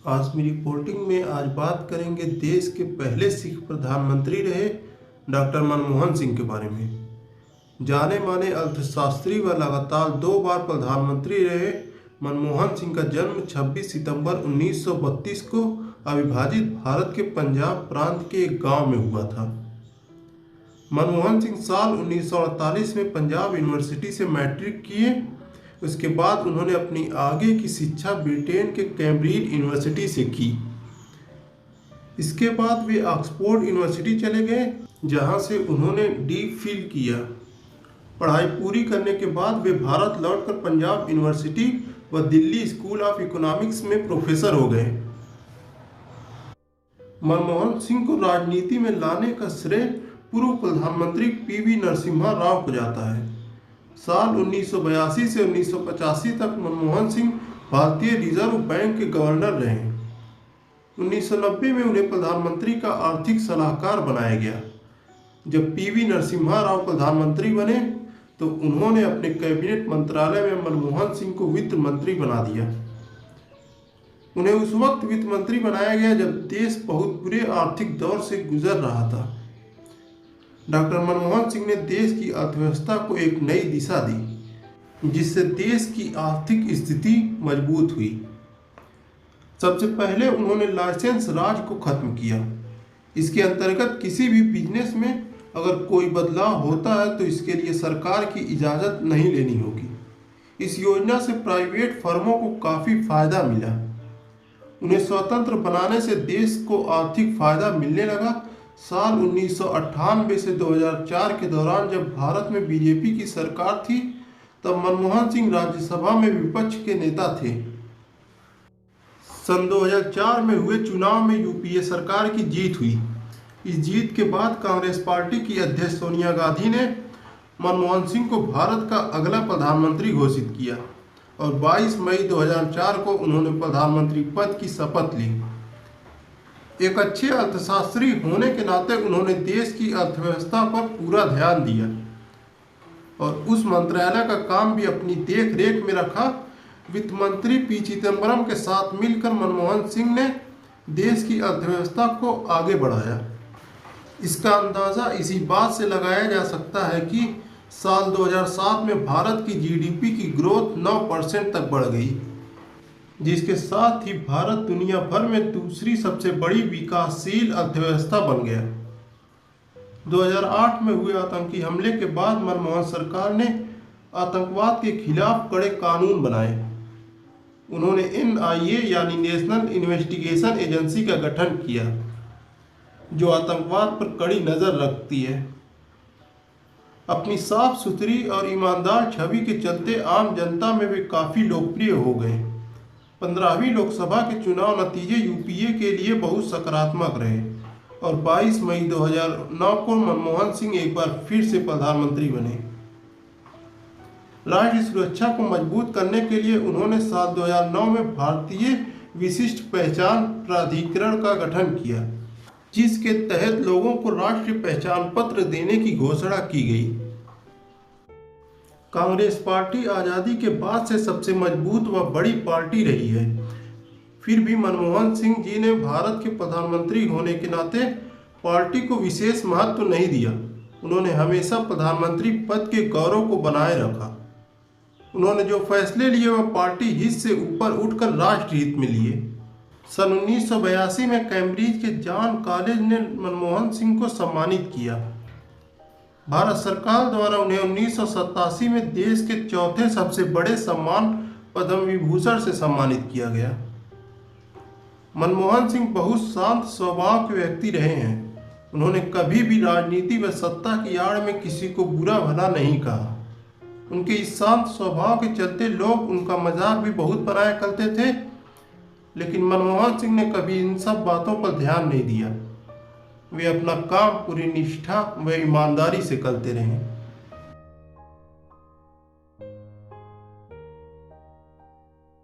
आज मेरी रिपोर्टिंग में आज बात करेंगे देश के पहले सिख प्रधानमंत्री रहे डॉक्टर मनमोहन सिंह के बारे में। जाने माने अर्थशास्त्री व लगातार 2 बार प्रधानमंत्री रहे मनमोहन सिंह का जन्म 26 सितंबर 1932 को अविभाजित भारत के पंजाब प्रांत के एक गांव में हुआ था। मनमोहन सिंह साल 1948 में पंजाब यूनिवर्सिटी से मैट्रिक किए। उसके बाद उन्होंने अपनी आगे की शिक्षा ब्रिटेन के कैम्ब्रिज यूनिवर्सिटी से की। इसके बाद वे ऑक्सफोर्ड यूनिवर्सिटी चले गए, जहां से उन्होंने डी.फिल किया। पढ़ाई पूरी करने के बाद वे भारत लौटकर पंजाब यूनिवर्सिटी व दिल्ली स्कूल ऑफ इकोनॉमिक्स में प्रोफेसर हो गए। मनमोहन सिंह को राजनीति में लाने का श्रेय पूर्व प्रधानमंत्री पी.वी. नरसिम्हा राव को जाता है। साल 1982 से 1985 तक मनमोहन सिंह भारतीय रिजर्व बैंक के गवर्नर रहे। 1990 में उन्हें प्रधानमंत्री का आर्थिक सलाहकार बनाया गया। जब पी.वी. नरसिम्हा राव प्रधानमंत्री बने तो उन्होंने अपने कैबिनेट मंत्रालय में मनमोहन सिंह को वित्त मंत्री बना दिया। उन्हें उस वक्त वित्त मंत्री बनाया गया जब देश बहुत बुरे आर्थिक दौर से गुजर रहा था। डॉक्टर मनमोहन सिंह ने देश की अर्थव्यवस्था को एक नई दिशा दी, जिससे देश की आर्थिक स्थिति मजबूत हुई। सबसे पहले उन्होंने लाइसेंस राज को खत्म किया। इसके अंतर्गत किसी भी बिजनेस में अगर कोई बदलाव होता है तो इसके लिए सरकार की इजाज़त नहीं लेनी होगी। इस योजना से प्राइवेट फर्मों को काफ़ी फायदा मिला। उन्हें स्वतंत्र बनाने से देश को आर्थिक फायदा मिलने लगा। साल 1998 से 2004 के दौरान जब भारत में बीजेपी की सरकार थी, तब मनमोहन सिंह राज्यसभा में विपक्ष के नेता थे। सन 2004 में हुए चुनाव में यूपीए सरकार की जीत हुई। इस जीत के बाद कांग्रेस पार्टी की अध्यक्ष सोनिया गांधी ने मनमोहन सिंह को भारत का अगला प्रधानमंत्री घोषित किया और 22 मई 2004 को उन्होंने प्रधानमंत्री पद की शपथ ली। एक अच्छे अर्थशास्त्री होने के नाते उन्होंने देश की अर्थव्यवस्था पर पूरा ध्यान दिया और उस मंत्रालय का काम भी अपनी देख रेख में रखा। वित्त मंत्री पी चिदम्बरम के साथ मिलकर मनमोहन सिंह ने देश की अर्थव्यवस्था को आगे बढ़ाया। इसका अंदाज़ा इसी बात से लगाया जा सकता है कि साल 2007 में भारत की जीडीपी की ग्रोथ 9% तक बढ़ गई, जिसके साथ ही भारत दुनिया भर में दूसरी सबसे बड़ी विकासशील अर्थव्यवस्था बन गया। 2008 में हुए आतंकी हमले के बाद मनमोहन सरकार ने आतंकवाद के खिलाफ कड़े कानून बनाए। उन्होंने NIA यानी नेशनल इन्वेस्टिगेशन एजेंसी का गठन किया, जो आतंकवाद पर कड़ी नज़र रखती है। अपनी साफ सुथरी और ईमानदार छवि के चलते आम जनता में वे काफ़ी लोकप्रिय हो गए। 15वीं लोकसभा के चुनाव नतीजे यूपीए के लिए बहुत सकारात्मक रहे और 22 मई 2009 को मनमोहन सिंह एक बार फिर से प्रधानमंत्री बने। राष्ट्रीय सुरक्षा को मजबूत करने के लिए उन्होंने साल 2009 में भारतीय विशिष्ट पहचान प्राधिकरण का गठन किया, जिसके तहत लोगों को राष्ट्रीय पहचान पत्र देने की घोषणा की गई। कांग्रेस पार्टी आज़ादी के बाद से सबसे मजबूत व बड़ी पार्टी रही है। फिर भी मनमोहन सिंह जी ने भारत के प्रधानमंत्री होने के नाते पार्टी को विशेष महत्व नहीं दिया। उन्होंने हमेशा प्रधानमंत्री पद के गौरव को बनाए रखा। उन्होंने जो फैसले लिए वह पार्टी हित से ऊपर उठकर राष्ट्र हित में लिए। सन 1982 में कैम्ब्रिज के जॉन कॉलेज ने मनमोहन सिंह को सम्मानित किया। भारत सरकार द्वारा उन्हें 1987 में देश के चौथे सबसे बड़े सम्मान पद्म विभूषण से सम्मानित किया गया। मनमोहन सिंह बहुत शांत स्वभाव के व्यक्ति रहे हैं। उन्होंने कभी भी राजनीति व सत्ता की आड़ में किसी को बुरा भला नहीं कहा। उनके इस शांत स्वभाव के चलते लोग उनका मजाक भी बहुत बनाया करते थे, लेकिन मनमोहन सिंह ने कभी इन सब बातों पर ध्यान नहीं दिया। वे अपना काम पूरी निष्ठा व ईमानदारी से करते रहे।